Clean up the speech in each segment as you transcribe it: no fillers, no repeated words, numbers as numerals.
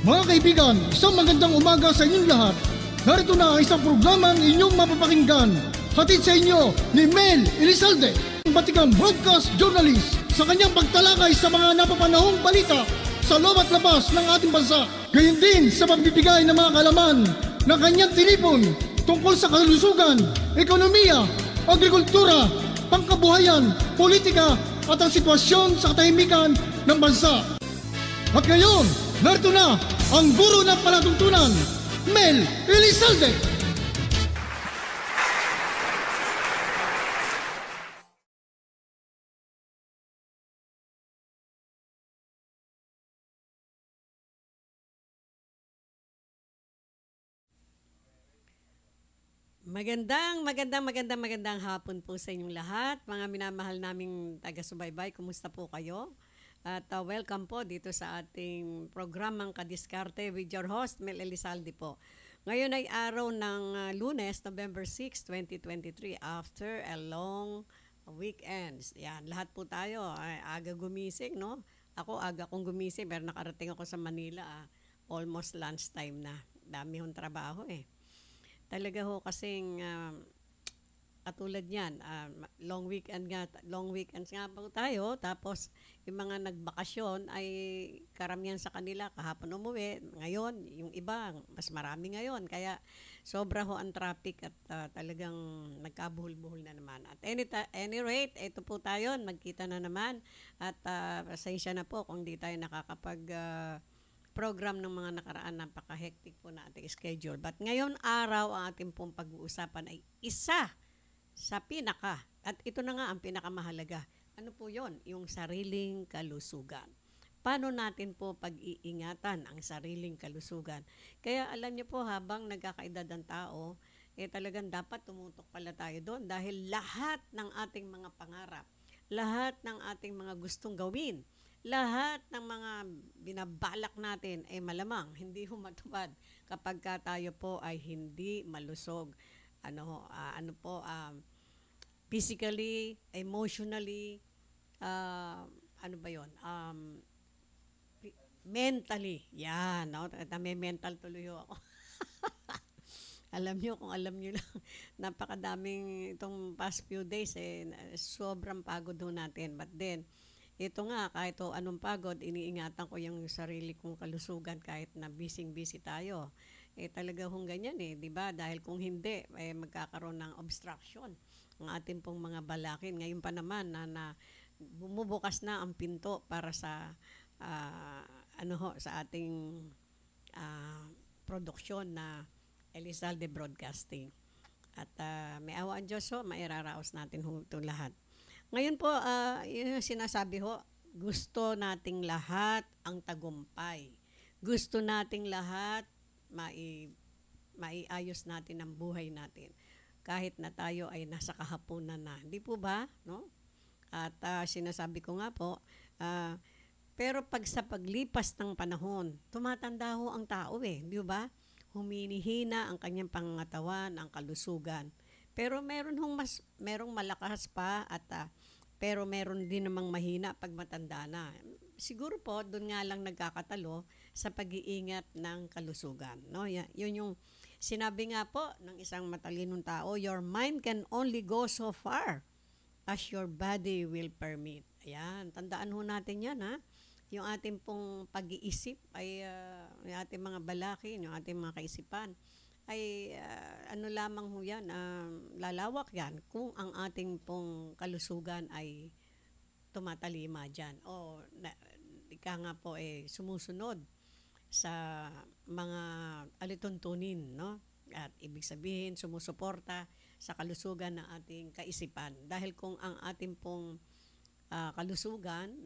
Mga kaibigan, isang magandang umaga sa inyong lahat. Narito na ang isang programang inyong mapapakinggan. Hatid sa inyo ni Mel Elizalde, batikang broadcast journalist, sa kanyang pagtalakay sa mga napapanahong balita sa loob at labas ng ating bansa. Gayon din sa pagbibigay ng mga kaalaman na kanyang tinipon tungkol sa kalusugan, ekonomiya, agrikultura, pangkabuhayan, politika at ang sitwasyon sa katahimikan ng bansa. At ngayon, narito na ang guro ng palatuntunan, Mel Elizalde. Magandang hapon po sa inyong lahat. Mga minamahal naming taga-subaybay, kumusta po kayo? At welcome po dito sa ating programang Kadiskarte with your host, Mel Elizalde po. Ngayon ay araw ng Lunes, November 6, 2023, after a long weekend. Yan, lahat po tayo ay aga gumising, no? Ako aga kong gumising, pero nakarating ako sa Manila, almost lunchtime na. Dami hong trabaho eh. Talaga ho kasing katulad niyan, long weekends nga po tayo, tapos yung mga nagbakasyon ay karamihan sa kanila kahapon umuwi, ngayon yung iba mas marami ngayon, kaya sobra ho ang traffic at talagang nagkabuhol-buhol na naman. At any rate, ito po tayo, magkita na naman at pasensya na po kung di tayo nakakapag program ng mga nakaraan, napaka-hectic po na ating schedule. But ngayon araw, ang ating pong pag-uusapan ay isa sa pinaka, at ito na nga ang pinakamahalaga. Ano po yon? Yung sariling kalusugan. Paano natin po pag-iingatan ang sariling kalusugan? Kaya alam niyo po, habang nagkakaedad ang tao, talagang dapat tumutok pala tayo doon dahil lahat ng ating mga pangarap, lahat ng ating mga gustong gawin, lahat ng mga binabalak natin ay malamang hindi humatupad kapag tayo po ay hindi malusog physically, emotionally, mentally. Yan, no? May mental tuloy ako. Alam nyo lang, napakadaming itong past few days sobrang pagod ho natin. But then, ito nga, kahit anong pagod, iniingatan ko yung sarili kong kalusugan kahit na busy tayo. Talaga hong ganyan di ba? Dahil kung hindi, magkakaroon ng obstruction ang ating pong mga balakin. Ngayon pa naman na bumubukas na ang pinto para sa sa ating produksyon na Elizalde Broadcasting. At may awa ang Diyos mairaraos natin ito lahat. Ngayon po, yung sinasabi ho, gusto nating lahat ang tagumpay. Gusto nating lahat maiayos natin ang buhay natin. Kahit na tayo ay nasa kahapunan na. Hindi po ba? No? At sinasabi ko nga po, pero sa paglipas ng panahon, tumatanda ho ang tao di ba? Huminihina ang kanyang pangangatawan, ang kalusugan. Pero merong malakas pa at pero meron din namang mahina pag matanda na. Siguro po doon nga lang nagkakatalo sa pag-iingat ng kalusugan, no? Yun yung sinabi nga po ng isang matalinong tao, your mind can only go so far as your body will permit. Ayan, tandaan ho natin 'yan Yung ating pong pag-iisip ay yung ating mga balakin, yung ating mga kaisipan ay lamang ho yan, lalawak yan kung ang ating pong kalusugan ay tumatalima dyan. O ika nga po sumusunod sa mga alituntunin, no? At ibig sabihin, sumusuporta sa kalusugan ng ating kaisipan. Dahil kung ang ating pong kalusugan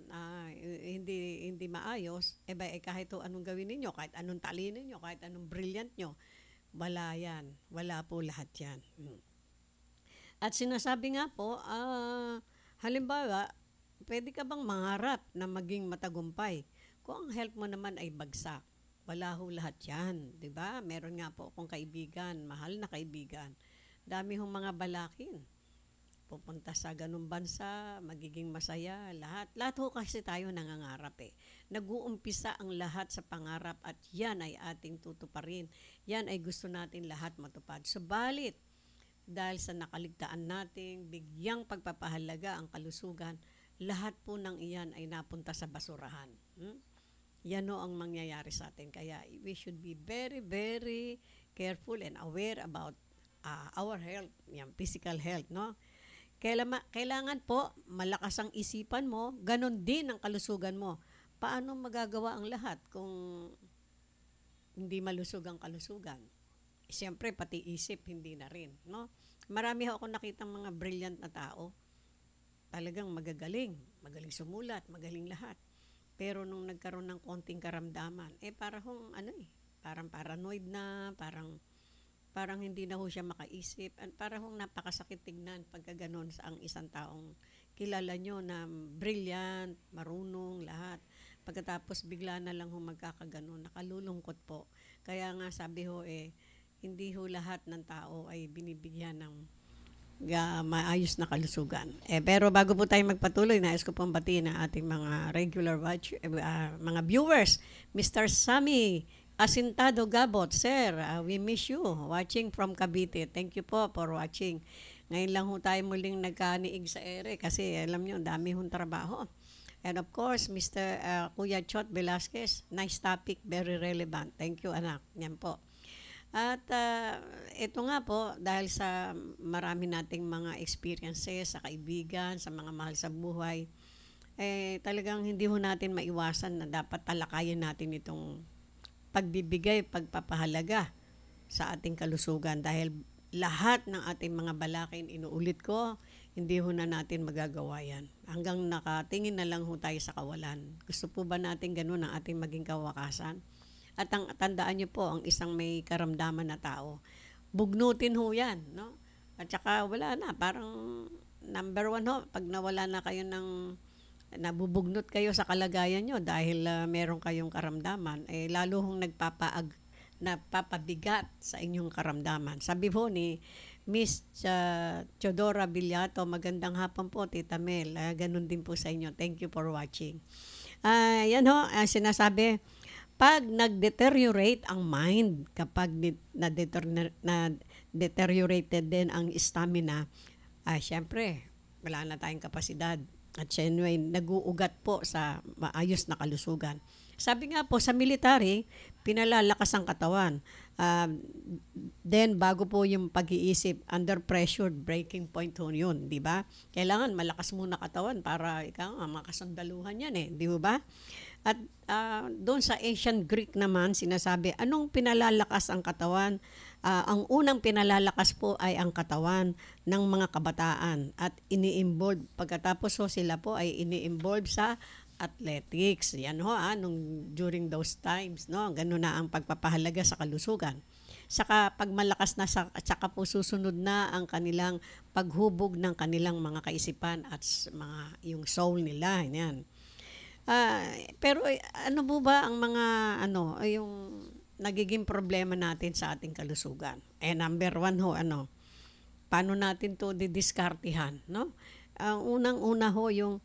hindi maayos, kahit anong gawin ninyo, kahit anong talino ninyo, kahit anong brilliant nyo, wala yan. Wala po lahat yan. At sinasabi nga po, halimbawa, pwede ka bang mangarap na maging matagumpay kung ang health mo naman ay bagsak? Wala ho lahat yan. Diba? Meron nga po akong kaibigan, mahal na kaibigan. Dami hong mga balakin. pupunta sa ganung bansa, magiging masaya, lahat ho kasi tayo nangangarap eh. Nag-uumpisa ang lahat sa pangarap at yan ay ating tutuparin. Yan ay gusto natin lahat matupad. Subalit, dahil sa nakaligtaan nating bigyang pagpapahalaga ang kalusugan, lahat po ng iyan ay napunta sa basurahan. Yan o ang mangyayari sa atin. Kaya we should be very, very careful and aware about our health, yung physical health, no? Kailangan po malakas ang isipan mo, ganon din ang kalusugan mo. Paano magagawa ang lahat kung hindi malusog ang kalusugan? Siyempre, pati isip, hindi na rin, no? Marami ako nakitang mga brilliant na tao, talagang magaling sumulat, magaling lahat. Pero nung nagkaroon ng konting karamdaman, parang parang paranoid na, parang hindi na ho siya makaisip, at parang napakasakit tignan pagka ganon sa ang isang taong kilala nyo na brilliant, marunong, lahat. Pagkatapos bigla na lang ho magkakaganon, nakalulungkot po. Kaya nga sabi ho hindi ho lahat ng tao ay binibigyan ng maayos na kalusugan. Pero bago po tayo magpatuloy, nais ko pong batiin ang ating mga regular mga viewers. Mr. Sammy Asintado Gabot, sir, we miss you watching from Cavite. Thank you po for watching. Ngayon lang ho tayo muling nagkaniig sa ere kasi alam nyo, dami hong trabaho. And of course, Mr. Kuya Chot Velasquez, nice topic, very relevant. Thank you, anak. Yan po. At ito nga po, dahil sa marami nating mga experiences sa kaibigan, sa mga mahal sa buhay, talagang hindi ho natin maiwasan na dapat talakayin natin itong pagbibigay, pagpapahalaga sa ating kalusugan. Dahil lahat ng ating mga balakin, inuulit ko, hindi ho na natin magagawa yan. Hanggang nakatingin na lang ho tayo sa kawalan. Gusto po ba natin ganun ang ating maging kawakasan? At tandaan nyo po, ang isang may karamdaman na tao, bugnutin ho yan, no? At saka wala na, parang number 1 ho, pag nawala na kayo nabubugnot kayo sa kalagayan nyo dahil meron kayong karamdaman, lalo hong napapabigat sa inyong karamdaman. Sabi po ni Miss Chodora Villato, magandang hapon po, Tita Mel. Ganun din po sa inyo. Thank you for watching. Yan ho, sinasabi, pag nag-deteriorate ang mind, kapag na-deteriorated din ang stamina, syempre, wala na tayong kapasidad. At anyway, nag-uugat po sa maayos na kalusugan. Sabi nga po, sa military, pinalalakas ang katawan. Then, bago po yung pag-iisip, under pressure, breaking point ho yun, di ba? Kailangan malakas muna katawan para makasandaluhan yan di ba? At doon sa ancient Greek naman, sinasabi, anong pinalalakas ang katawan? Ang unang pinalalakas po ay ang katawan ng mga kabataan at ini-involve. Pagkatapos sila po ay ini-involve sa athletics. Yan ho, during those times, no? Ganun na ang pagpapahalaga sa kalusugan. Saka pag malakas na, saka po susunod na ang kanilang paghubog ng kanilang mga kaisipan at yung soul nila. Yan. Pero ano po ba ang mga yung nagiging problema natin sa ating kalusugan? Number 1 ho, paano natin to didiskartihan, no? Ang unang-una ho yung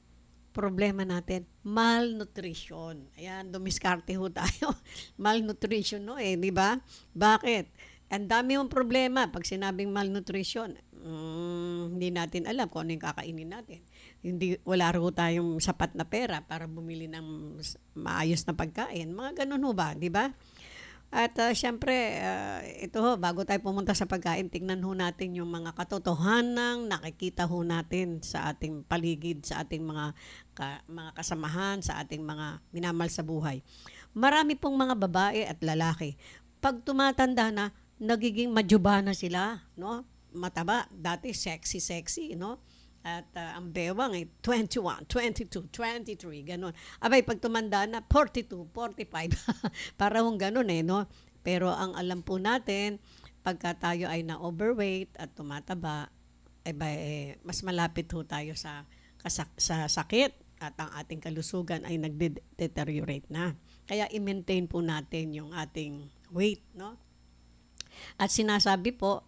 problema natin, malnutrition. Ayan, dumiskarte ho tayo. Malnutrition, no? Di ba? Bakit? Ang dami yung problema pag sinabing malnutrition. Hindi natin alam kung ano yung kakainin natin. Wala ro tayong sapat na pera para bumili ng maayos na pagkain. Mga ganun ho ba, di ba? At syempre, ito ho, bago tayo pumunta sa pagkain, tingnan ho natin yung mga katotohanang nakikita ho natin sa ating paligid, sa ating mga kasamahan, sa ating mga minamahal sa buhay. Marami pong mga babae at lalaki. Pag tumatanda na, nagiging majuba na sila, no? Mataba, dati sexy, no? At ang bewang ay 21, 22, 23, ganun. Abay, pag tumanda na, 42, 45. Para hong ganun no? Pero ang alam po natin, pagka tayo ay na-overweight at tumataba, mas malapit ho tayo sa sakit at ang ating kalusugan ay nag-deteriorate na. Kaya i-maintain po natin yung ating weight, no? At sinasabi po,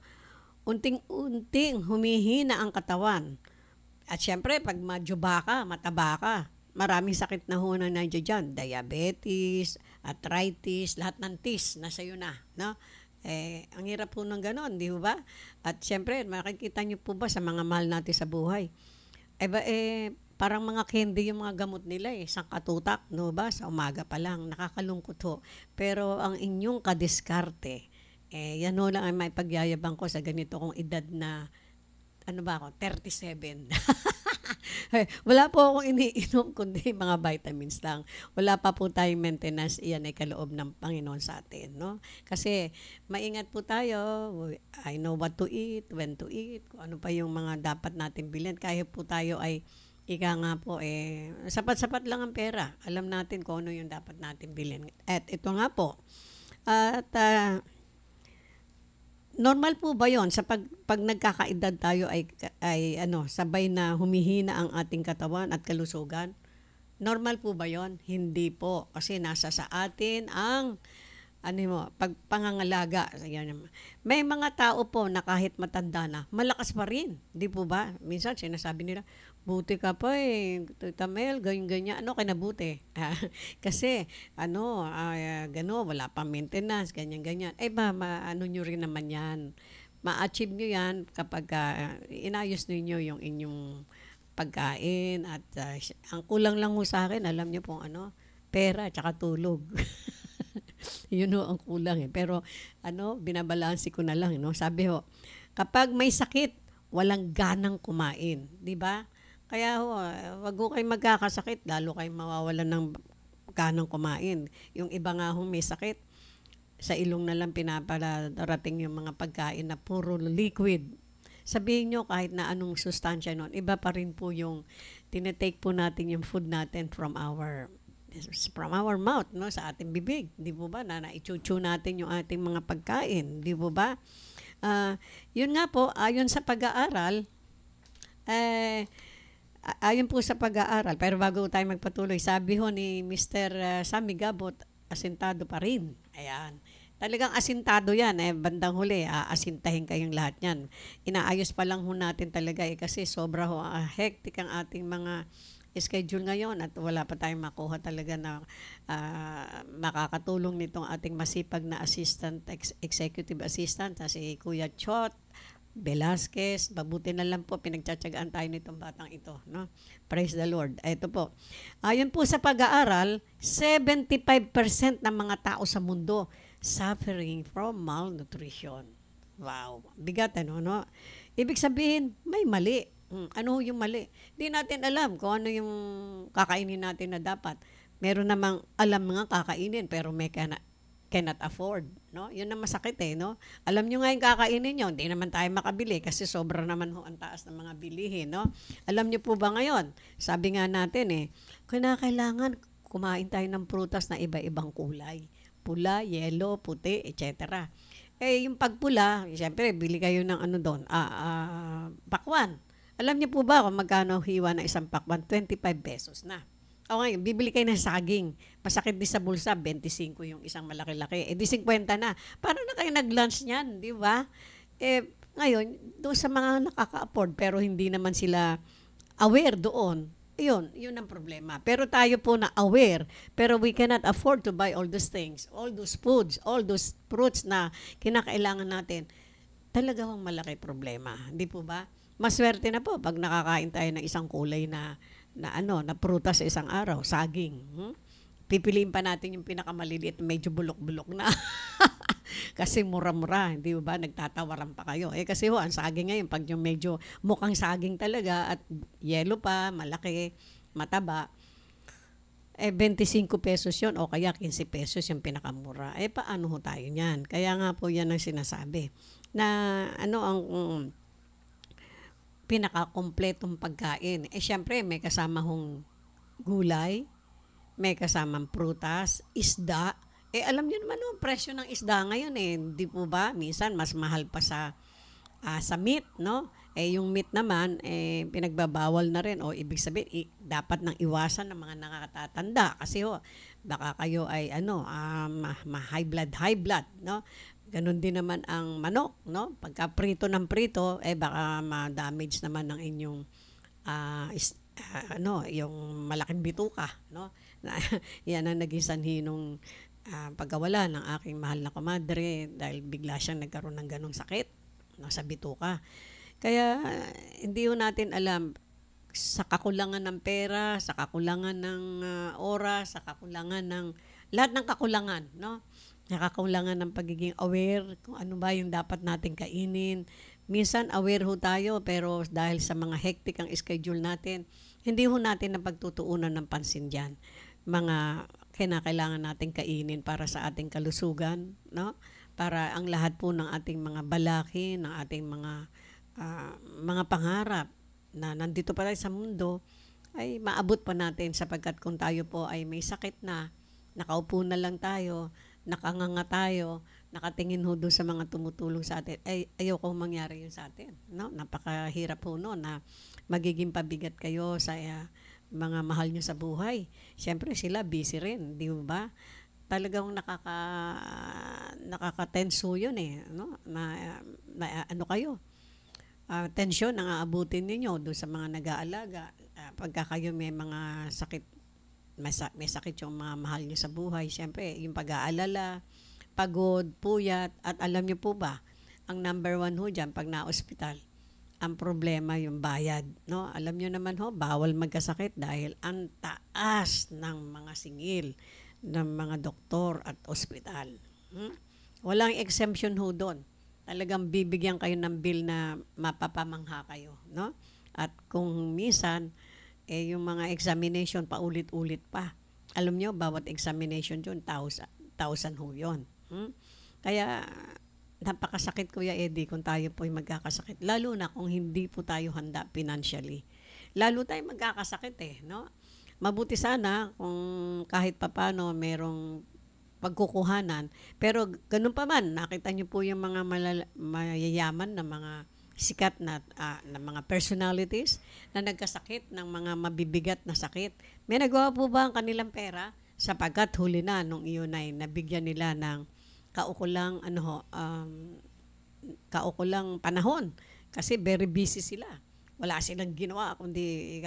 unting-unting humihina ang katawan At syempre, pag majuba ka, mataba ka, maraming sakit na ho na nandiyan dyan. Diabetes, arthritis, lahat ng tis, nasa iyo na. No? Ang hirap po ng ganon, di ba? At syempre, makikita niyo po ba sa mga mahal natin sa buhay? Parang mga candy yung mga gamot nila isang katutak, no ba? Sa umaga pa lang, nakakalungkot ho. Pero ang inyong kadiskarte, yan ho lang ay may pagyayabang ko sa ganito kong edad na, ano ba ako, 37. Wala po akong iniinom kundi mga vitamins lang. Wala pa po tayong maintenance, iyan ay kaloob ng Panginoon sa atin, no? Kasi maingat po tayo, I know what to eat, when to eat, kung ano pa yung mga dapat natin bilhin. Kahit po tayo ay ika nga po, sapat-sapat lang ang pera. Alam natin kung ano yung dapat natin bilhin. At ito nga po, at normal po ba yon sa pag nagkakaedad tayo ay sabay na humihina ang ating katawan at kalusugan? Normal po ba yon? Hindi po, kasi nasa sa atin ang pangangalaga. May mga tao po na kahit matanda na, malakas pa rin. Di po ba? Minsan sinasabi nila, buti ka pa Tita Mel, ganyan-ganyan. Ano kinabuti? Kasi, gano, wala pa maintenance, ganyan-ganyan. Ano nyo rin naman yan. Ma-achieve nyo yan kapag inayos ninyo yung inyong pagkain. At ang kulang lang ho sa akin, alam nyo po, pera, tsaka tulog. Yun ho ang kulang Pero binabalansi ko na lang, Sabi ho, kapag may sakit, walang ganang kumain, 'di ba? Kaya ho, wag ho kayo magkakasakit, lalo kayo mawawalan ng ganang kumain. Yung iba nga ho may sakit, sa ilong na lang pinaparating yung mga pagkain na puro liquid. Sabihin nyo kahit na anong sustansya nun, iba pa rin po yung tinetake po natin yung food natin from our mouth, sa ating bibig, di po ba, na naichuchu natin yung ating mga pagkain, di po ba? Yun nga po, ayon sa pag-aaral, pero bago tayo magpatuloy, sabi ho ni Mr. Sammy Gabot, asintado pa rin. Ayan. Talagang asintado yan. Bandang huli, asintahin kayong lahat yan. Inaayos pa lang ho natin talaga kasi sobra ho, hectic ang ating mga schedule ngayon at wala pa tayong makuha talaga na makakatulong nitong ating masipag na executive assistant na si Kuya Chot Velasquez. Mabuti na lang po, pinagtsatsagaan tayo nitong batang ito, no? Praise the Lord. Ito po. Ayon po sa pag-aaral, 75% ng mga tao sa mundo suffering from malnutrition. Wow. Bigat, no? Ibig sabihin, may mali. Ano yung mali? Hindi natin alam kung ano yung kakainin natin na dapat. Meron namang alam mga kakainin pero may cannot afford, no? Yun ang masakit no? Alam nyo nga yung kakainin nyo, hindi naman tayo makabili kasi sobra naman ho ang taas ng mga bilihin, no? Alam nyo po ba ngayon? Sabi nga natin kailangan kumain tayo ng prutas na iba-ibang kulay. Pula, yellow, puti, etc. Yung pagpula, siyempre, bili kayo ng pakwan. Alam niyo po ba kung magkano hiwa ng isang pakwan? 25 pesos na. O ngayon, bibili kayo ng saging. Masakit din sa bulsa, 25 yung isang malaki-laki. Di 50 na. Paano na kayo nag-lunch niyan, di ba? Ngayon, doon sa mga nakaka-afford pero hindi naman sila aware doon, yun ang problema. Pero tayo po na aware, pero we cannot afford to buy all those things, all those foods, all those fruits na kinakailangan natin. Talaga ang malaki problema. Hindi po ba? Maswerte na po pag nakakain tayo ng isang kulay na prutas sa isang araw, saging. Pipiliin pa natin yung pinakamaliliit, medyo bulok-bulok na. Kasi mura-mura, hindi ba? Nagtatawaran pa kayo. Kasi ang saging ngayon, pag yung medyo mukhang saging talaga at yellow pa, malaki, mataba, 25 pesos yun o kaya 15 pesos yung pinakamura. Paano ho tayo niyan? Kaya nga po yan ang sinasabi. Na ang pinakakompletong pagkain. Siyempre, may kasama hong gulay, may kasamang prutas, isda. Alam niyo naman ang presyo ng isda ngayon di po ba? Minsan, mas mahal pa sa meat, no? Yung meat naman, pinagbabawal na rin. Ibig sabihin, dapat nang iwasan ng mga nakakatatanda. Kasi baka kayo ay high blood, no? Ganon din naman ang manok, no? Pagka prito ng prito, baka ma-damage naman ng inyong yung malaking bituka, no? Na, yan ang naging sanhi nung pagkawala ng aking mahal na komadre dahil bigla siyang nagkaroon ng ganong sakit, no, sa bituka. Kaya hindi ho natin alam sa kakulangan ng pera, sa kakulangan ng oras, sa kakulangan ng lahat ng kakulangan, no? Nakakulangan ng pagiging aware kung ano ba yung dapat nating kainin. Minsan aware ho tayo pero dahil sa mga hectic ang schedule natin, hindi ho natin napagtutuunan ng pansin diyan. Mga kinakailangan nating kainin para sa ating kalusugan, no? Para ang lahat po ng ating mga balaki, ng ating mga pangarap na nandito pa tayo sa mundo ay maabot pa natin sapagkat kung tayo po ay may sakit na, nakaupo na lang tayo, nakanganga tayo, nakatingin ho doon sa mga tumutulong sa atin, ay ayokong mangyari yun sa atin. No? Napakahirap po no, na magiging pabigat kayo sa mga mahal nyo sa buhay. Siyempre sila busy rin, di ba? Talagang nakaka-tenso yun no? Na ano kayo? Tensyon ang aabutin ninyo doon sa mga nag-aalaga. Pagka kayo may mga sakit, may sakit yung mga mahal nyo sa buhay, siyempre, yung pag-aalala, pagod, puyat, at alam nyo po ba, ang number one ho dyan, pag na-ospital, ang problema yung bayad. No? Alam nyo naman ho, bawal magkasakit dahil ang taas ng mga singil ng mga doktor at ospital. Walang exemption ho doon. Talagang bibigyan kayo ng bill na mapapamangha kayo, no? At kung minsan yung mga examination paulit-ulit pa. Alam nyo, bawat examination yun, 1,000 ho yun. Kaya napakasakit, Kuya Eddie, kung tayo po ay magkakasakit. Lalo na kung hindi po tayo handa financially. Lalo tayo magkakasakit no? Mabuti sana kung kahit papano merong pagkukuhanan. Pero ganun pa man, nakita niyo po yung mga mayayaman na mga sikat na mga personalities na nagkasakit ng mga mabibigat na sakit. May nagawa po ba ang kanilang pera? Sapagkat huli na nung iyon ay nabigyan nila ng kaukulang panahon. Kasi very busy sila. Wala silang ginawa kundi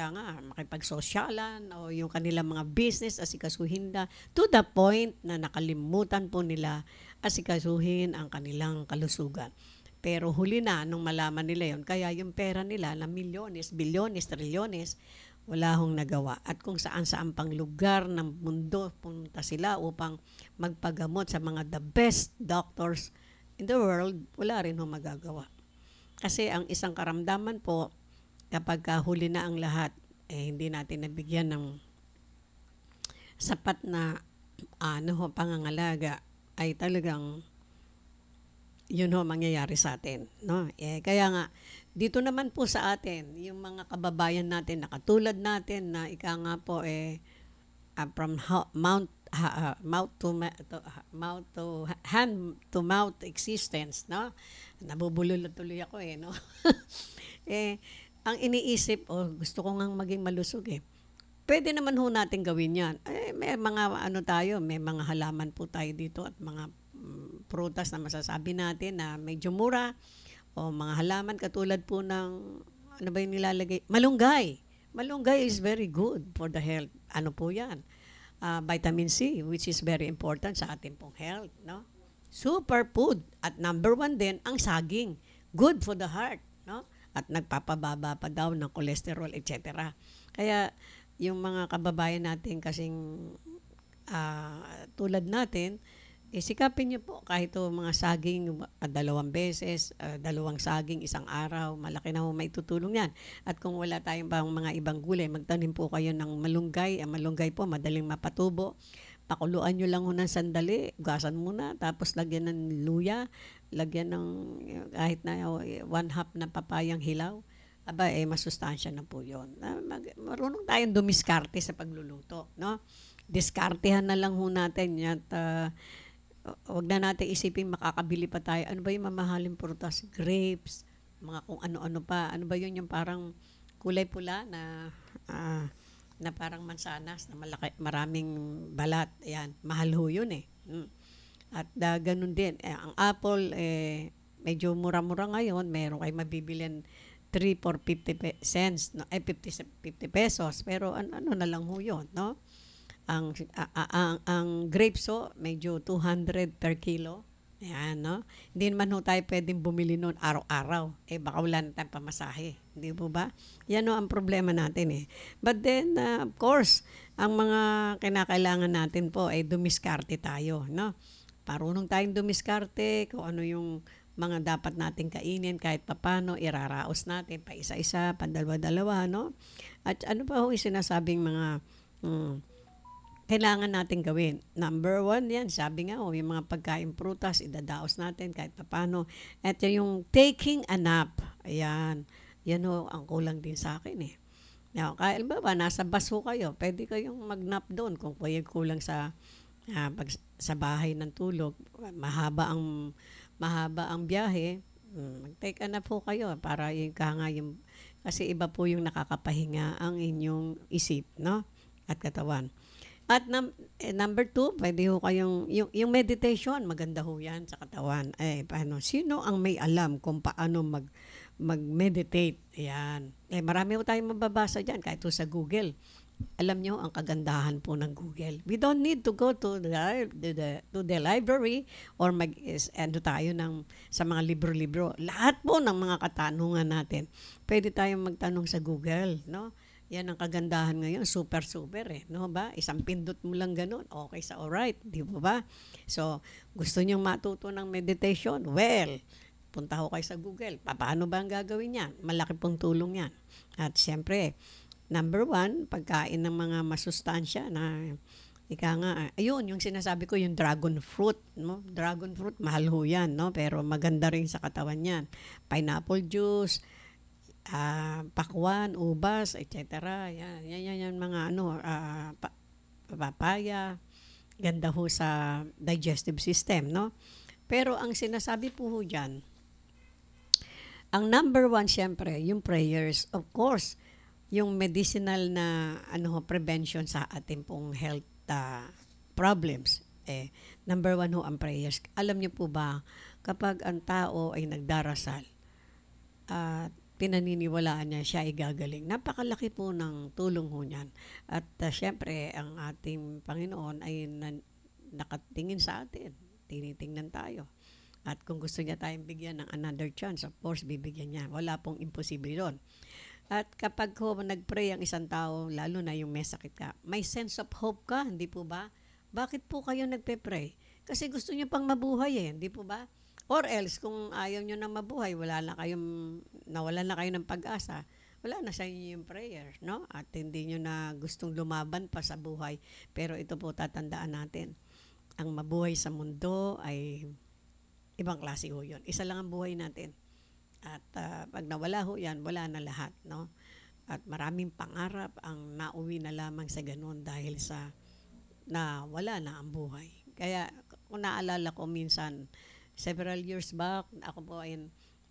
makipagsosyalan o yung kanilang mga business asikasuhin na to the point na nakalimutan po nila asikasuhin ang kanilang kalusugan. Pero huli na nung malaman nila yon, kaya yung pera nila na milyones, bilyones, trilyones, wala hong nagawa. At kung saan-saan pang lugar ng mundo punta sila upang magpagamot sa mga the best doctors in the world, wala rin hong magagawa. Kasi ang isang karamdaman po, kapag huli na ang lahat, hindi natin nabigyan ng sapat na pangangalaga, ay talagang yun mangyayari sa atin. No? Kaya nga, dito naman po sa atin, yung mga kababayan natin na katulad natin na ika nga po from hand to mouth existence, no? Nabubulol na tuloy ako no? Ang iniisip, gusto ko ngang maging malusog Pwede naman ho natin gawin yan. May mga may mga halaman po tayo dito at mga prutas na masasabi natin na medyo mura o mga halaman katulad po ng ano ba yung nilalagay? Malunggay. Malunggay is very good for the health. Ano po yan? Vitamin C, which is very important sa ating pong health. No? Super food. At number one din, ang saging. Good for the heart. No? At nagpapababa pa daw ng cholesterol, etc. Kaya yung mga kababayan natin kasing tulad natin, sikapin niyo po kahit mga saging 2 beses, 2 saging isang araw, malaki na may tutulong yan. At kung wala tayong mga ibang gulay, magtanim po kayo ng malunggay. Ang malunggay po, madaling mapatubo. Pakuluan nyo lang ng sandali, gasan muna, tapos lagyan ng luya, lagyan ng kahit na 1/2 na papayang hilaw. Masustansya na po yun. Marunong tayong dumiskarte sa pagluluto. No? Diskartehan na lang ho natin at wag na natin isipin makakabili pa tayo. Ano ba yung mamahaling prutas? Grapes, mga kung ano-ano pa. Ano ba yun yung parang kulay pula na parang mansanas na maraming balat. Ayan, mahal ho yun At ganun din. Ang apple, medyo mura-mura ngayon. Meron kayo mabibilin 3 for 50 cents, no? 50 pesos. Pero ano na lang ho yun, no? Ang grapes ho, medyo 200 per kilo. Ayan, no? Hindi naman ho tayo pwedeng bumili noon araw-araw. Baka wala na tayong pamasahe. Hindi po ba? Yan ho ang problema natin eh. But then, of course, ang mga kinakailangan natin po ay dumiskarte tayo, no? Parunong tayong dumiskarte kung ano yung mga dapat natin kainin kahit papano, iraraos natin pa isa-isa, pandalawa-dalawa, no? At ano pa ho yung sinasabing mga kailangan natin gawin. Number 1 yan, sabi nga, yung mga pagkain prutas, idadaos natin kahit papano. At yung taking a nap, ayan, yan ho, ang kulang din sa akin eh. Now, kaya ba, nasa bus ho kayo, pwede kayong mag-nap doon kung kayo kulang sa sa bahay ng tulog, mahaba ang biyahe, mag-take a nap po kayo para yung kasi iba po yung nakakapahinga ang inyong isip, no? At katawan. At number 2, pwede ho kayong, yung meditation, maganda ho yan sa katawan. Paano? Sino ang may alam kung paano mag-meditate? Ayan. Marami ho tayong mababasa dyan, kahit sa Google. Alam nyo ang kagandahan po ng Google. We don't need to go to the library or tayo sa mga libro-libro. Lahat po ng mga katanungan natin, pwede tayong magtanong sa Google, no? Yan ang kagandahan ngayon, super eh, no ba? Isang pindot mo lang ganun, okay sa alright, di ba ba? So, gusto niyo matuto ng meditation? Well, punta ho kayo sa Google. Paano ba ang gagawin yan? Malaki pong tulong yan. At siyempre, number 1, pagkain ng mga masustansya na ayun, yung sinasabi ko, yung dragon fruit, no? Dragon fruit, mahal ho yan, no? Pero maganda rin sa katawan yan. Pineapple juice, pakwan, ubas, etc. Yan mga papaya, ganda ho sa digestive system, no? Pero ang sinasabi po ho dyan, ang number 1 syempre, yung prayers, of course, yung medicinal na prevention sa ating pong health problems. Number 1 ho ang prayers. Alam niyo po ba, kapag ang tao ay nagdarasal at pinaniniwalaan niya siya ay gagaling, napakalaki po ng tulong ho niyan. At syempre, ang ating Panginoon ay nakatingin sa atin. Tinitingnan tayo. At kung gusto niya tayong bigyan ng another chance, of course, bibigyan niya. Wala pong imposible doon. At kapag nag-pray ang isang tao, lalo na yung may sakit ka, may sense of hope ka, hindi po ba? Bakit po kayo nagpe-pray? Kasi gusto niyo pang mabuhay hindi po ba? Or else, kung ayaw niyo na mabuhay, nawalan na kayo ng pag-asa, wala na sa inyo yung prayer, no? At hindi niyo na gustong lumaban pa sa buhay. Pero ito po tatandaan natin, ang mabuhay sa mundo ay ibang klase ho yun. Isa lang ang buhay natin. At pag nawala ho yan, wala na lahat, no? At maraming pangarap ang nauwi na lamang sa ganun dahil sa na wala na ang buhay. Kaya kung naalala ko minsan, several years back, ako po ay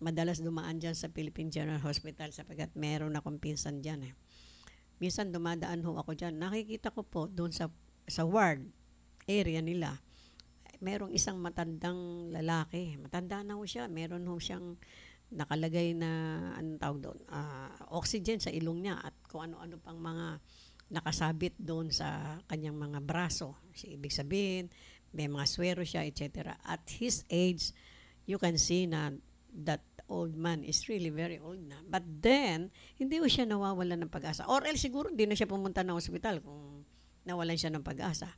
madalas dumaan dyan sa Philippine General Hospital sapagkat meron akong pinsan dyan Minsan dumadaan ho ako dyan. Nakikita ko po doon sa ward area nila, merong isang matandang lalaki. Matanda na ho siya. Meron ho siyang nakalagay na, anong tawag doon, oxygen sa ilong niya at kung ano-ano pang mga nakasabit doon sa kanyang mga braso. Ibig sabihin, may mga swero siya, etc. At his age, you can see na that old man is really very old na. But then, hindi ko siya nawawalan ng pag-asa. Or else siguro hindi na siya pumunta ng ospital kung nawalan siya ng pag-asa.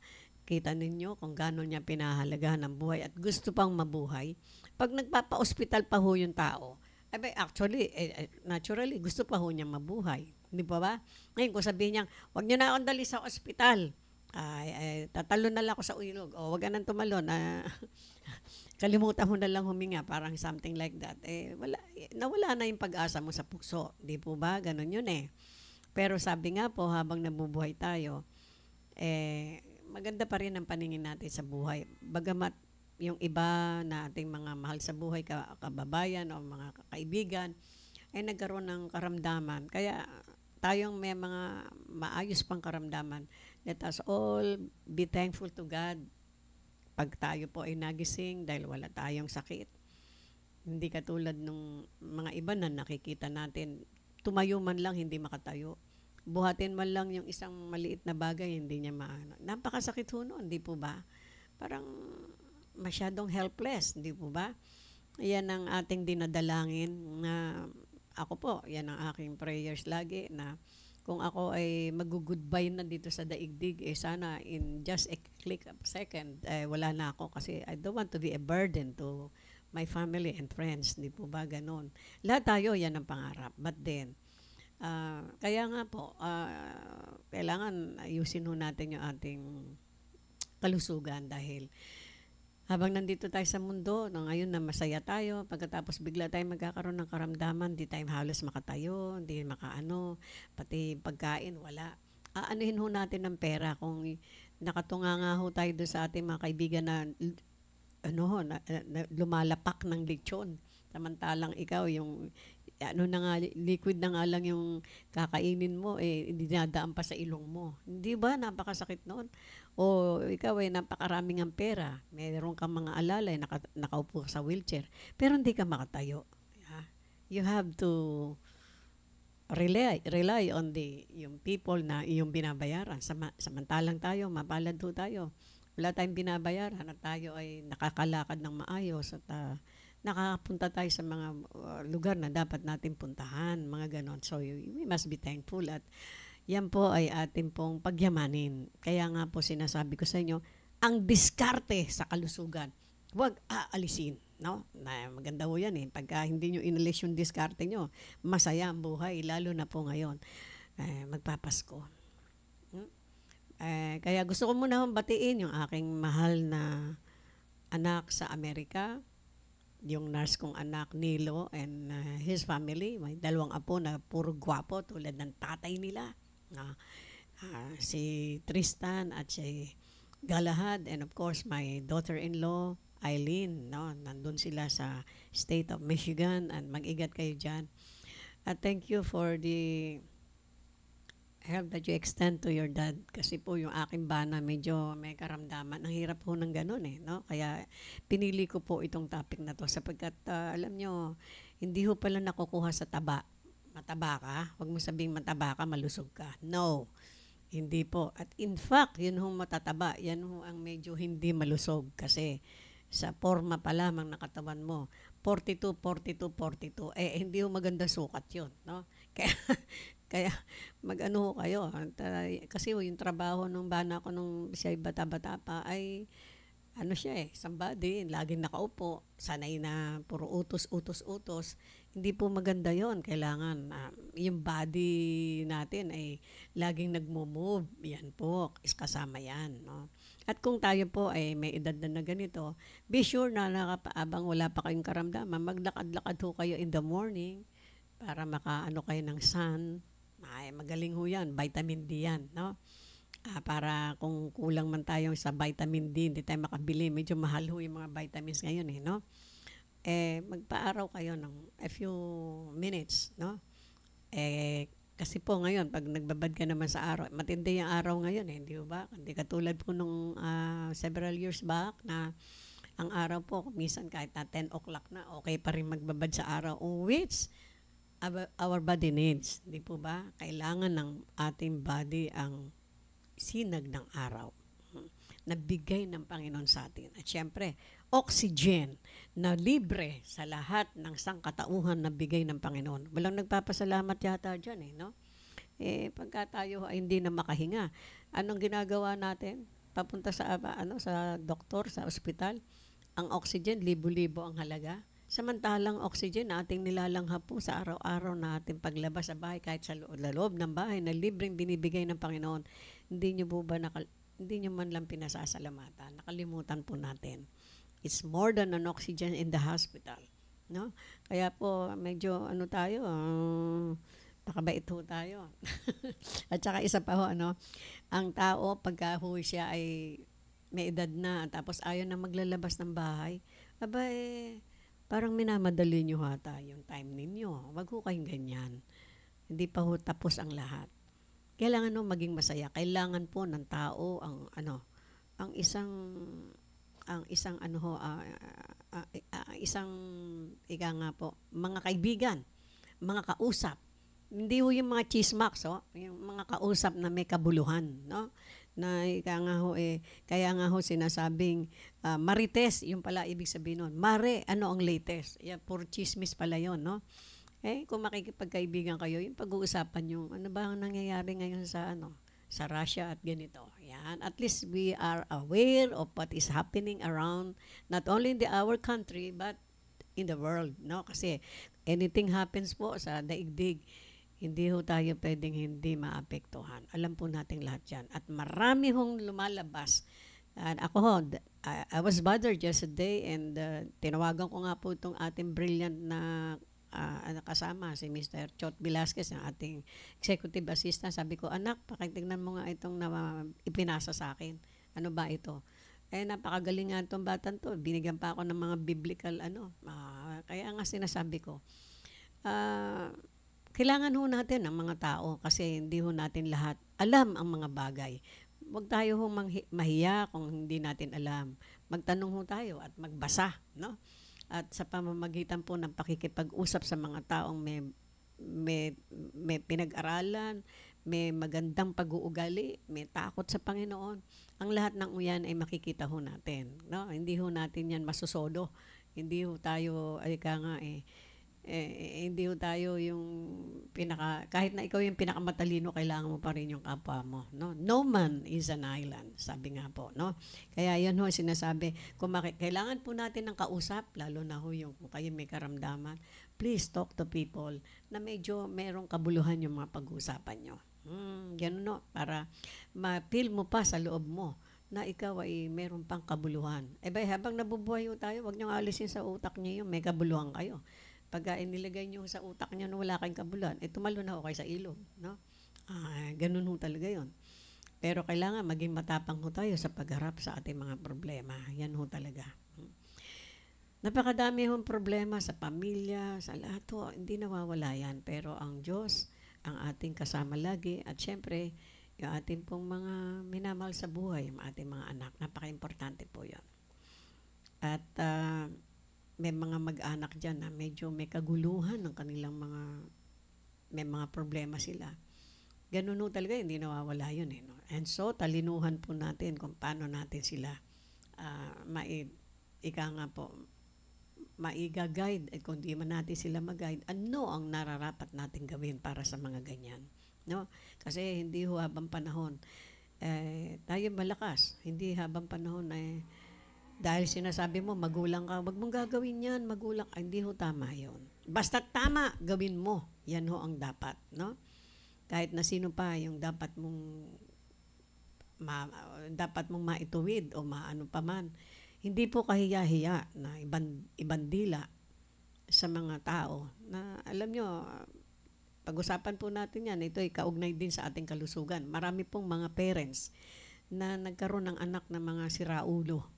Kita ninyo kung gano'n niya pinahalagahan ng buhay at gusto pang mabuhay. Pag nagpapa-ospital pa ho yung tao, actually, naturally, gusto pa ho niya mabuhay. Hindi ba? Ngayon, kung sabihin niya, huwag niyo na akong dali sa ospital, tatalo na lang ako sa ilog. O, wag ka nang tumalon. Kalimutan mo na lang huminga. Parang something like that. Nawala na yung pag-asa mo sa puso. Di po ba? Ganon yun Pero sabi nga po, habang nabubuhay tayo, maganda pa rin ang paningin natin sa buhay. Bagamat yung iba na ating mga mahal sa buhay, kababayan o mga kaibigan, ay nagkaroon ng karamdaman. Kaya tayong may mga maayos pang karamdaman, let us all be thankful to God pag tayo po ay nagising dahil wala tayong sakit. Hindi katulad nung mga iba na nakikita natin, tumayo man lang, hindi makatayo. Buhatin man lang yung isang maliit na bagay, hindi niya maano. Napakasakit ho nun, di po ba? Parang masyadong helpless, di po ba? Yan ang ating dinadalangin na ako po, yan ang aking prayers lagi na kung ako ay mag-goodbye na dito sa daigdig, sana in just a click of second, wala na ako kasi I don't want to be a burden to my family and friends. Di po ba ganon? Lahat tayo, yan ang pangarap. But then, kaya nga po, kailangan ayusin ho natin yung ating kalusugan dahil habang nandito tayo sa mundo, ngayon na masaya tayo, pagkatapos bigla tayo magkakaroon ng karamdaman, di tayo halos makatayo, hindi makaano, pati pagkain, wala. Aanuhin ho natin ng pera kung nakatunga nga ho tayo doon sa ating mga kaibigan na lumalapak ng lechon. Samantalang ikaw, yung liquid na nga lang yung kakainin mo, dinadaan pa sa ilong mo. Hindi ba? Napakasakit noon. O ikaw napakaraming ang pera. Mayroon kang mga alalay, nakaupo sa wheelchair. Pero hindi ka makatayo. You have to rely on yung people na iyong binabayaran. Samantalang tayo, mapalad ho tayo. Wala tayong binabayaran at tayo ay nakakalakad ng maayos at nakakapunta tayo sa mga lugar na dapat natin puntahan, mga ganon. So, we must be thankful at yan po ay ating pong pagyamanin. Kaya nga po sinasabi ko sa inyo, ang diskarte sa kalusugan, huwag aalisin. No? Na, maganda po yan eh. Pagka hindi nyo inalis yung diskarte nyo, masaya ang buhay, lalo na po ngayon. Magpapasko. Kaya gusto ko muna batiin yung aking mahal na anak sa Amerika, yung nurse kong anak, Nilo, and his family. May 2 apo na puro gwapo tulad ng tatay nila. Si Tristan at si Galahad, and of course my daughter-in-law, Eileen. No? Nandun sila sa state of Michigan, and mag-igat kayo dyan. Thank you for the help that you extend to your dad. Kasi po yung aking bana medyo may karamdaman. Ang hirap po ng ganun no? Kaya pinili ko po itong topic na to sapagkat alam nyo, hindi ho pala nakukuha sa taba. Mataba ka? Huwag mo sabing mataba ka, malusog ka. No, hindi po. At in fact, yun ho matataba. Yan ho ang medyo hindi malusog kasi sa forma pa lamang ng katawan mo. 42, 42, 42. Hindi ho maganda sukat yun. No? Kaya mag-ano kayo. Kasi yung trabaho ng bana ko nung siya bata-bata pa ay somebody, laging nakaupo, sanay na puro utos. Hindi po maganda yon. Kailangan yung body natin ay laging nagmo-move. Yan po, kasama yan. No? At kung tayo po ay may edad na ganito, be sure na abang wala pa kayong karamdaman, maglakad-lakad ho kayo in the morning para makaano kayo ng sun. Magaling ho yan, vitamin D yan. No? Para kung kulang man tayo sa vitamin D, hindi tayo makabili. Medyo mahal ho yung mga vitamins ngayon no? Magpa-araw kayo ng a few minutes, no? Kasi po ngayon, pag nagbabad ka naman sa araw, matindi yung araw ngayon hindi ba? Hindi katulad po nung several years back na ang araw po, minsan kahit na 10 o'clock na, okay pa rin magbabad sa araw, which our body needs, di po ba? Kailangan ng ating body ang sinag ng araw na bigay ng Panginoon sa atin. At syempre, oxygen na libre sa lahat ng sangkatauhan na bigay ng Panginoon. Walang nagpapasalamat yata dyan no? Pagka tayo ay hindi na makahinga, anong ginagawa natin? Papunta sa sa doktor, sa ospital, ang oxygen, libo-libo ang halaga. Samantalang oxygen na ating nilalanghap po sa araw-araw na ating paglabas sa bahay, kahit sa loob ng bahay na libreng binibigay ng Panginoon, hindi nyo man lang pinasasalamatan. Nakalimutan po natin. It's more than an oxygen in the hospital. No? Kaya po, medyo tayo, nakabait ho tayo. At saka isa pa ho, ang tao, pagka ho siya ay may edad na, tapos ayaw na maglalabas ng bahay, parang minamadali nyo hata yung time ninyo. Wag ho kayong ganyan. Hindi pa ho tapos ang lahat. Kailangan maging masaya. Kailangan po ng tao ang isang isang, ika nga po, mga kaibigan, mga kausap. Hindi ho yung mga chismaks, yung mga kausap na may kabuluhan, no? Na ika nga ho kaya nga ho sinasabing marites, yung pala ibig sabihin nun. Mare, ano ang latest? Yan, puro chismis pala yon, no? Kung makikipagkaibigan kayo, yung pag-uusapan yung ano ba ang nangyayari ngayon sa Russia at ganito. Yan. At least we are aware of what is happening around, not only in our country, but in the world, no? Kasi anything happens po sa daigdig, hindi ho tayo pwedeng hindi maapektuhan. Alam po natin lahat yan. At marami hong lumalabas. And ako ho, I was bothered yesterday and tinawagan ko nga po itong ating brilliant na kasama, si Mr. Chot Velasquez, ang ating executive assistant. Sabi ko, anak, pakitignan mo nga itong ipinasa sa akin. Ano ba ito? Napakagaling nga itong batan to. Binigyan pa ako ng mga biblical kaya nga sinasabi ko, kailangan ho natin ang mga tao kasi hindi ho natin lahat alam ang mga bagay. Huwag tayo ho mahiya kung hindi natin alam. Magtanong ho tayo at magbasa, no? At sa pamamagitan po ng pakikipag-usap sa mga taong may pinag-aralan, may magandang pag-uugali, may takot sa Panginoon, ang lahat ng uyan ay makikita ho natin, no? Hindi ho natin yan masusodo. Hindi ho tayo, hindi ho tayo yung kahit na ikaw yung pinakamatalino, kailangan mo pa rin yung kapwa mo, no? No man is an island, sabi nga po, no? Kaya yan ho sinasabi, kung kailangan po natin ng kausap, lalo na ho yung kung kayo may karamdaman, please talk to people na medyo merong kabuluhan yung mga pag-uusapan nyo. Ganun, no? Para ma-feel mo pa sa loob mo na ikaw ay meron pang kabuluhan. Habang nabubuhay ho tayo, wag nyo alisin sa utak nyo yung may kabuluhan kayo. Pag inilagay nyo sa utak nyo na wala kayong kabuluhan, tumalo na ho kayo sa ilog, no? Ganun ho talaga yon. Pero kailangan maging matapang ho tayo sa pagharap sa ating mga problema. Yan ho talaga. Napakadami hong problema sa pamilya, sa lahat ho. Hindi nawawala yan. Pero ang Diyos, ang ating kasama lagi. At syempre, yung ating pong mga minamahal sa buhay, yung ating mga anak. Napaka-importante po yon. At may mga mag-anak dyan na medyo may kaguluhan ng kanilang may mga problema sila. Ganun ho talaga, hindi nawawala yun. No? And so, talinuhan po natin kung paano natin sila maiga-guide. At kung di man natin sila mag-guide, ano ang nararapat natin gawin para sa mga ganyan. No? Kasi hindi ho habang panahon, tayo malakas. Hindi habang panahon dahil sinasabi mo, magulang ka, wag mong gagawin yan, magulang. Hindi ho tama yun. Basta tama, gawin mo. Yan ho ang dapat, no? Kahit na sino pa yung dapat mong maituwid o maano pa man. Hindi po kahiya-hiya na ibandila sa mga tao na alam nyo, pag-usapan po natin yan, ito ay kaugnay din sa ating kalusugan. Marami pong mga parents na nagkaroon ng anak na mga siraulo.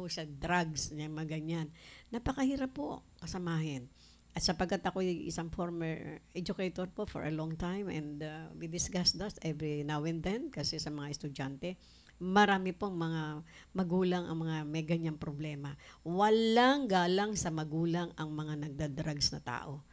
Sa drugs, mga ganyan. Napakahirap po kasamahin. At sapagkat ako isang former educator po for a long time and we discuss that every now and then kasi sa mga estudyante, marami pong mga magulang ang mga may ganyang problema. Walang galang sa magulang ang mga nagda-drugs na tao.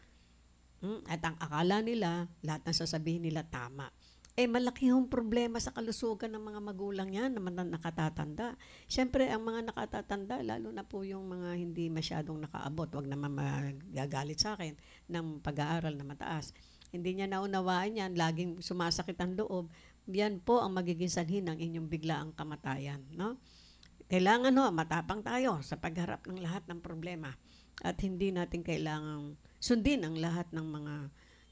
At ang akala nila, lahat ng sasabihin nila tama. Malaki yung problema sa kalusugan ng mga magulang yan na nakatatanda. Siyempre, ang mga nakatatanda, lalo na po yung mga hindi masyadong nakaabot, wag naman magagalit sa akin, ng pag-aaral na mataas. Hindi niya naunawaan yan, laging sumasakit ang loob. Yan po ang magiging sanhi ng inyong biglaang kamatayan. No? Kailangan matapang tayo sa pagharap ng lahat ng problema. At hindi natin kailangang sundin ang lahat ng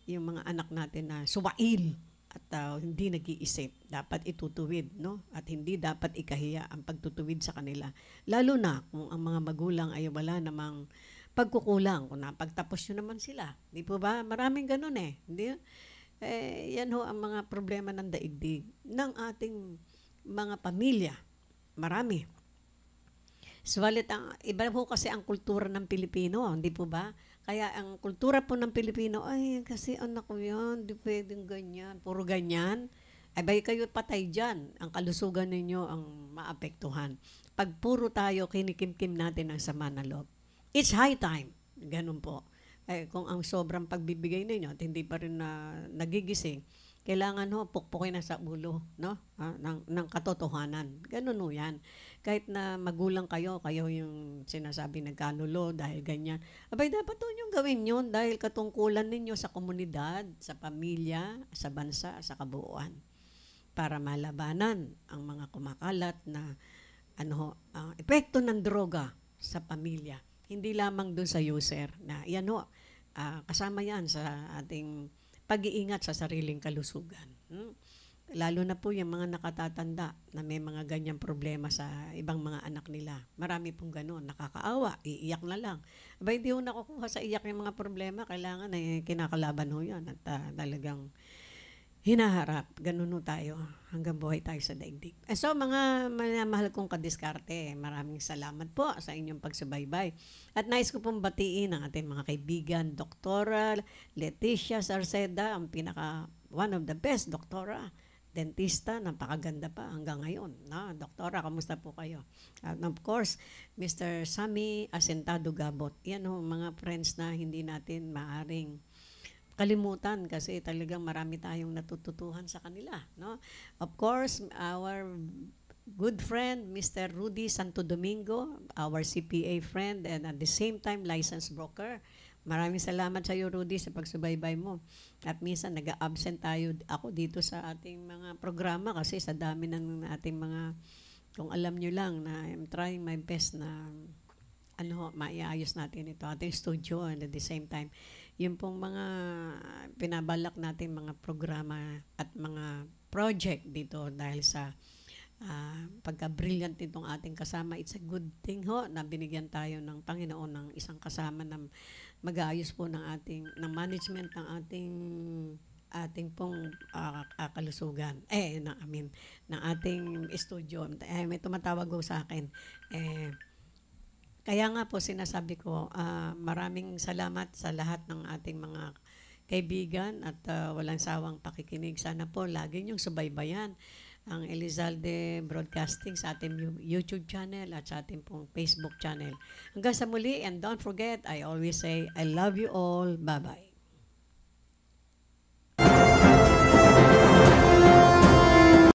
yung mga anak natin na suwail. At hindi nag-iisip, dapat itutuwid, no? At hindi dapat ikahiya ang pagtutuwid sa kanila. Lalo na kung ang mga magulang ay wala namang pagkukulang, kung napagtapos nyo naman sila. Di po ba? Maraming ganun Hindi? Yan ho ang mga problema ng daigdig ng ating mga pamilya. Marami. Subalit, iba po kasi ang kultura ng Pilipino, hindi po ba? Kaya ang kultura po ng Pilipino, kasi anak ko yan, di pwedeng ganyan, puro ganyan. abay kayo patay dyan. Ang kalusugan ninyo ang maapektuhan. Pag puro tayo, kinikimkim natin ang sama na loob. It's high time. Ganun po. Kung ang sobrang pagbibigay ninyo at hindi pa rin na nagigising, kailangan pukpukin na sa ulo, no? Ng katotohanan. Ganun yan. Kahit na magulang kayo yung sinasabi nagkanulo dahil ganyan. Abay, dapat yung gawin yun dahil katungkulan ninyo sa komunidad, sa pamilya, sa bansa, sa kabuuan. Para malabanan ang mga kumakalat na epekto ng droga sa pamilya. Hindi lamang doon sa user na yan kasama yan sa ating pag-iingat sa sariling kalusugan. Lalo na po yung mga nakatatanda na may mga ganyang problema sa ibang mga anak nila. Marami pong gano'n, nakakaawa, iiyak na lang. Aba, hindi ho nakukuha sa iyak yung mga problema, kailangan kinakalaban ho yan at talagang hinaharap. Ganun ho tayo hanggang buhay tayo sa daigdig. So mga mahal kong kadiskarte, maraming salamat po sa inyong pagsubaybay. At nais ko pong batiin ang ating mga kaibigan, Dr. Leticia Sarceda, ang one of the best doktora, dentista, napakaganda pa hanggang ngayon. Doktora, kamusta po kayo? And of course, Mr. Sammy Asentado Gabot. Yan mga friends na hindi natin maaring kalimutan kasi talagang marami tayong natututuhan sa kanila, no? Of course, our good friend, Mr. Rudy Santo Domingo, our CPA friend and at the same time licensed broker. Maraming salamat sa iyo, Rudy, sa pagsubaybay mo. At minsan nag-absent ako dito sa ating mga programa kasi sa dami ng ating mga, kung alam nyo lang na I'm trying my best na maiayos natin ito, ating studio, and at the same time, yung pong mga pinabalak natin mga programa at mga project dito dahil sa pagka-brilliant itong ating kasama. It's a good thing na binigyan tayo ng Panginoon ng isang kasama na mag-aayos po ng management ng ating pong kalusugan. Ng ating studio. May tumatawag sa akin. Kaya nga po sinasabi ko, maraming salamat sa lahat ng ating mga kaibigan at walang sawang pakikinig. Sana po lagi niyong subaybayan ang Elizalde Broadcasting sa ating YouTube channel at sa ating pong Facebook channel. Hanggang sa muli, and don't forget, I always say, I love you all. Bye-bye.